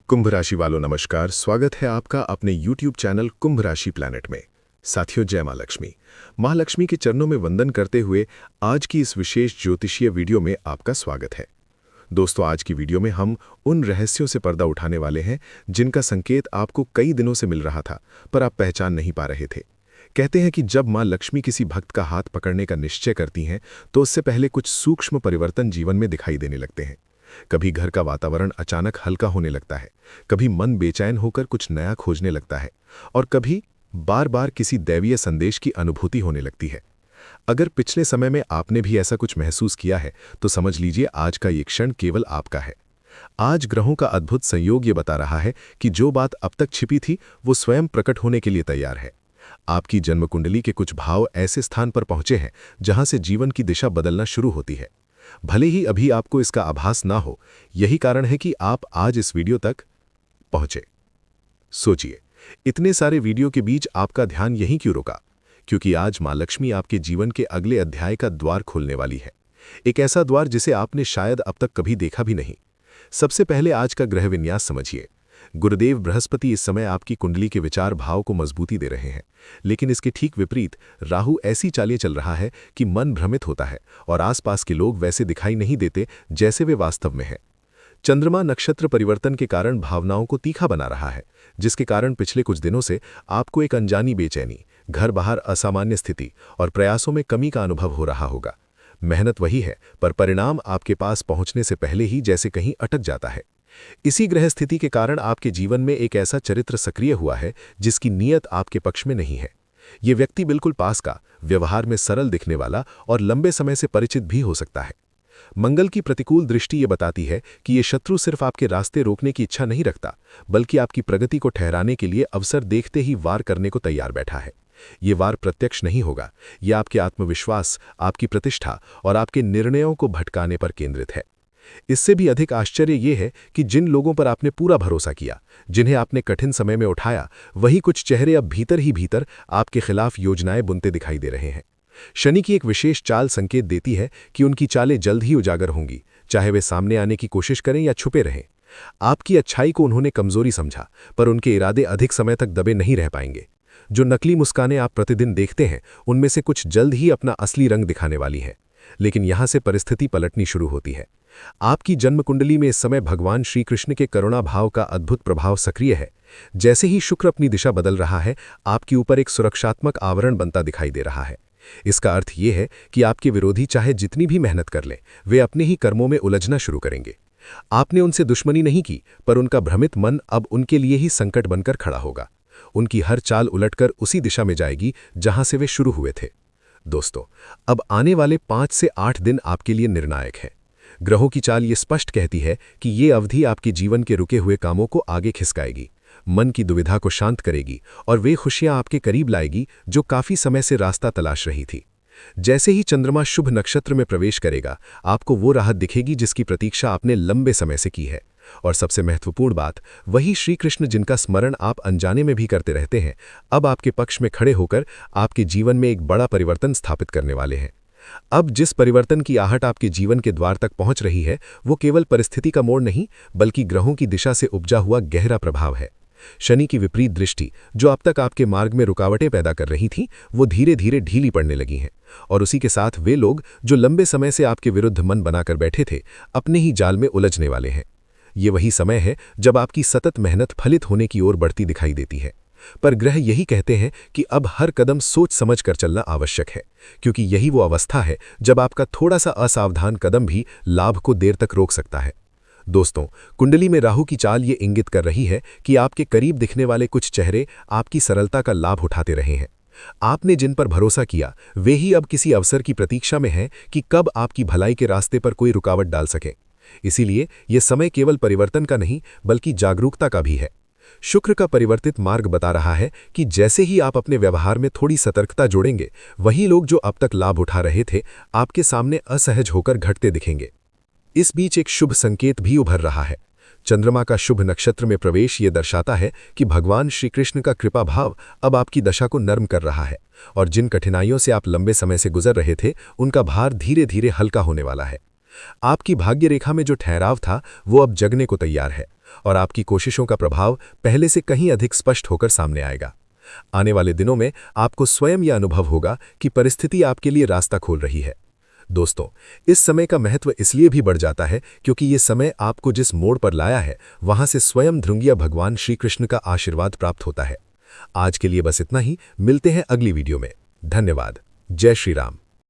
कुंभ राशि वालों नमस्कार। स्वागत है आपका अपने YouTube चैनल कुंभ राशि प्लैनेट में। साथियों, जय मां लक्ष्मी। मां लक्ष्मी के चरणों में वंदन करते हुए आज की इस विशेष ज्योतिषीय वीडियो में आपका स्वागत है। दोस्तों, आज की वीडियो में हम उन रहस्यों से पर्दा उठाने वाले हैं जिनका संकेत आपको कई दिनों से मिल रहा था, पर आप पहचान नहीं पा रहे थे। कहते हैं कि जब मां लक्ष्मी किसी भक्त का हाथ पकड़ने का निश्चय करती हैं तो उससे पहले कुछ सूक्ष्म परिवर्तन जीवन में दिखाई देने लगते हैं। कभी घर का वातावरण अचानक हल्का होने लगता है, कभी मन बेचैन होकर कुछ नया खोजने लगता है, और कभी बार बार किसी दैवीय संदेश की अनुभूति होने लगती है। अगर पिछले समय में आपने भी ऐसा कुछ महसूस किया है तो समझ लीजिए आज का ये क्षण केवल आपका है। आज ग्रहों का अद्भुत संयोग ये बता रहा है कि जो बात अब तक छिपी थी वो स्वयं प्रकट होने के लिए तैयार है। आपकी जन्म कुंडली के कुछ भाव ऐसे स्थान पर पहुंचे हैं जहां से जीवन की दिशा बदलना शुरू होती है। भले ही अभी आपको इसका आभास ना हो, यही कारण है कि आप आज इस वीडियो तक पहुंचे। सोचिए, इतने सारे वीडियो के बीच आपका ध्यान यहीं क्यों रुका? क्योंकि आज मां लक्ष्मी आपके जीवन के अगले अध्याय का द्वार खोलने वाली है। एक ऐसा द्वार जिसे आपने शायद अब तक कभी देखा भी नहीं। सबसे पहले आज का ग्रह विन्यास समझिए। गुरुदेव बृहस्पति इस समय आपकी कुंडली के विचार भाव को मजबूती दे रहे हैं, लेकिन इसके ठीक विपरीत राहु ऐसी चालें चल रहा है कि मन भ्रमित होता है और आसपास के लोग वैसे दिखाई नहीं देते जैसे वे वास्तव में हैं। चंद्रमा नक्षत्र परिवर्तन के कारण भावनाओं को तीखा बना रहा है, जिसके कारण पिछले कुछ दिनों से आपको एक अनजानी बेचैनी, घर बाहर असामान्य स्थिति और प्रयासों में कमी का अनुभव हो रहा होगा। मेहनत वही है, पर परिणाम आपके पास पहुंचने से पहले ही जैसे कहीं अटक जाता है। इसी ग्रह स्थिति के कारण आपके जीवन में एक ऐसा चरित्र सक्रिय हुआ है जिसकी नीयत आपके पक्ष में नहीं है। ये व्यक्ति बिल्कुल पास का, व्यवहार में सरल दिखने वाला और लंबे समय से परिचित भी हो सकता है। मंगल की प्रतिकूल दृष्टि ये बताती है कि ये शत्रु सिर्फ आपके रास्ते रोकने की इच्छा नहीं रखता, बल्कि आपकी प्रगति को ठहराने के लिए अवसर देखते ही वार करने को तैयार बैठा है। ये वार प्रत्यक्ष नहीं होगा, ये आपके आत्मविश्वास, आपकी प्रतिष्ठा और आपके निर्णयों को भटकाने पर केंद्रित है। इससे भी अधिक आश्चर्य ये है कि जिन लोगों पर आपने पूरा भरोसा किया, जिन्हें आपने कठिन समय में उठाया, वही कुछ चेहरे अब भीतर ही भीतर आपके खिलाफ योजनाएं बुनते दिखाई दे रहे हैं। शनि की एक विशेष चाल संकेत देती है कि उनकी चालें जल्द ही उजागर होंगी, चाहे वे सामने आने की कोशिश करें या छुपे रहें। आपकी अच्छाई को उन्होंने कमजोरी समझा, पर उनके इरादे अधिक समय तक दबे नहीं रह पाएंगे। जो नकली मुस्कानें आप प्रतिदिन देखते हैं, उनमें से कुछ जल्द ही अपना असली रंग दिखाने वाली हैं। लेकिन यहां से परिस्थिति पलटनी शुरू होती है। आपकी जन्म कुंडली में इस समय भगवान श्री कृष्ण के करुणा भाव का अद्भुत प्रभाव सक्रिय है। जैसे ही शुक्र अपनी दिशा बदल रहा है, आपके ऊपर एक सुरक्षात्मक आवरण बनता दिखाई दे रहा है। इसका अर्थ यह है कि आपके विरोधी चाहे जितनी भी मेहनत कर लें, वे अपने ही कर्मों में उलझना शुरू करेंगे। आपने उनसे दुश्मनी नहीं की, पर उनका भ्रमित मन अब उनके लिए ही संकट बनकर खड़ा होगा। उनकी हर चाल उलटकर उसी दिशा में जाएगी जहां से वे शुरू हुए थे। दोस्तों, अब आने वाले 5 से 8 दिन आपके लिए निर्णायक है। ग्रहों की चाल ये स्पष्ट कहती है कि ये अवधि आपके जीवन के रुके हुए कामों को आगे खिसकाएगी, मन की दुविधा को शांत करेगी और वे खुशियां आपके करीब लाएगी जो काफी समय से रास्ता तलाश रही थी। जैसे ही चंद्रमा शुभ नक्षत्र में प्रवेश करेगा, आपको वो राहत दिखेगी जिसकी प्रतीक्षा आपने लंबे समय से की है। और सबसे महत्वपूर्ण बात, वही श्री कृष्ण जिनका स्मरण आप अनजाने में भी करते रहते हैं, अब आपके पक्ष में खड़े होकर आपके जीवन में एक बड़ा परिवर्तन स्थापित करने वाले हैं। अब जिस परिवर्तन की आहट आपके जीवन के द्वार तक पहुंच रही है, वो केवल परिस्थिति का मोड़ नहीं, बल्कि ग्रहों की दिशा से उपजा हुआ गहरा प्रभाव है। शनि की विपरीत दृष्टि, जो अब तक आपके मार्ग में रुकावटें पैदा कर रही थी, वो धीरे धीरे ढीली पड़ने लगी हैं। और उसी के साथ वे लोग जो लंबे समय से आपके विरुद्ध मन बनाकर बैठे थे, अपने ही जाल में उलझने वाले हैं। ये वही समय है जब आपकी सतत मेहनत फलित होने की ओर बढ़ती दिखाई देती है। पर ग्रह यही कहते हैं कि अब हर कदम सोच समझ कर चलना आवश्यक है, क्योंकि यही वो अवस्था है जब आपका थोड़ा सा असावधान कदम भी लाभ को देर तक रोक सकता है। दोस्तों, कुंडली में राहु की चाल ये इंगित कर रही है कि आपके करीब दिखने वाले कुछ चेहरे आपकी सरलता का लाभ उठाते रहे हैं। आपने जिन पर भरोसा किया, वे ही अब किसी अवसर की प्रतीक्षा में हैं कि कब आपकी भलाई के रास्ते पर कोई रुकावट डाल सके। इसीलिए यह समय केवल परिवर्तन का नहीं, बल्कि जागरूकता का भी है। शुक्र का परिवर्तित मार्ग बता रहा है कि जैसे ही आप अपने व्यवहार में थोड़ी सतर्कता जोड़ेंगे, वही लोग जो अब तक लाभ उठा रहे थे, आपके सामने असहज होकर घटते दिखेंगे। इस बीच एक शुभ संकेत भी उभर रहा है। चंद्रमा का शुभ नक्षत्र में प्रवेश ये दर्शाता है कि भगवान श्री कृष्ण का कृपा भाव अब आपकी दशा को नर्म कर रहा है, और जिन कठिनाइयों से आप लंबे समय से गुजर रहे थे, उनका भार धीरे धीरे हल्का होने वाला है। आपकी भाग्य रेखा में जो ठहराव था, वो अब जगने को तैयार है, और आपकी कोशिशों का प्रभाव पहले से कहीं अधिक स्पष्ट होकर सामने आएगा। आने वाले दिनों में आपको स्वयं यह अनुभव होगा कि परिस्थिति आपके लिए रास्ता खोल रही है। दोस्तों, इस समय का महत्व इसलिए भी बढ़ जाता है क्योंकि ये समय आपको जिस मोड़ पर लाया है वहां से स्वयं धृंगिया भगवान श्री कृष्ण का आशीर्वाद प्राप्त होता है। आज के लिए बस इतना ही। मिलते हैं अगली वीडियो में। धन्यवाद। जय श्री राम।